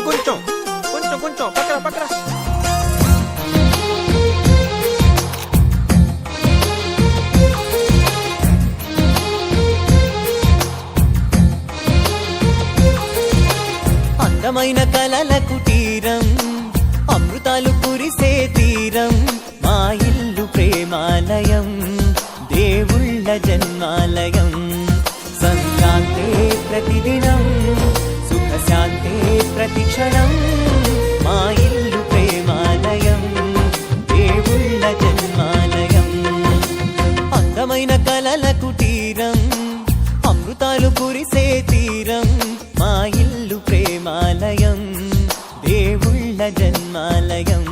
ఇంకొంచెం కొంచెం కొంచెం పక్కన పక్కన. అందమైన కలల కుటీరం, అమృతాలు కురిసే తీరం, మా ఇల్లు ప్రేమాలయం, దేవుళ్ళ జన్మాలయం. సంక్రాంతే ప్రతిదినం, సుఖశాంతే ప్రతిక్షణం, మా ఇల్లు ప్రేమాలయం, దేవుళ్ళ జన్మాలయం. అందమైన కలల కుటీరం, అమృతాలు కురిసే తీరం, మా ఇల్లు ప్రేమాలయం, దేవుళ్ళ జన్మాలయం.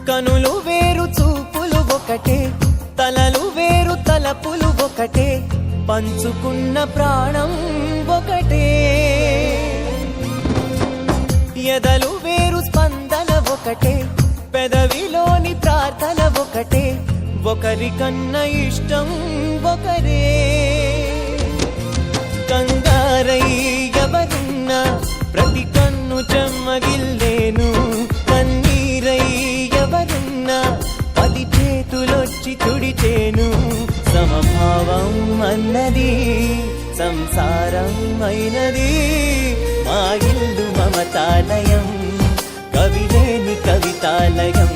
కనులు వేరు చూపులు ఒకటే, తలలు వేరు తలపులు ఒకటే, పంచుకున్న ప్రాణం ఒకటే. ఎదలు వేరు స్పందన ఒకటే, పెదవిలోని ప్రార్థన ఒకటే, ఒకరికన్నా ఇష్టం ఒకరే. కంగారై ఎవరున్నా ప్రతి కన్ను చెమ్మగిల్లేను, కన్నీరై ఎవరున్నా 10 చేతులొచ్చి తుడిచేను. సమభావం అన్నది సంసారం అయినది, మా ఇల్లు మమతాలయం, కవిలేని కవితాలయం,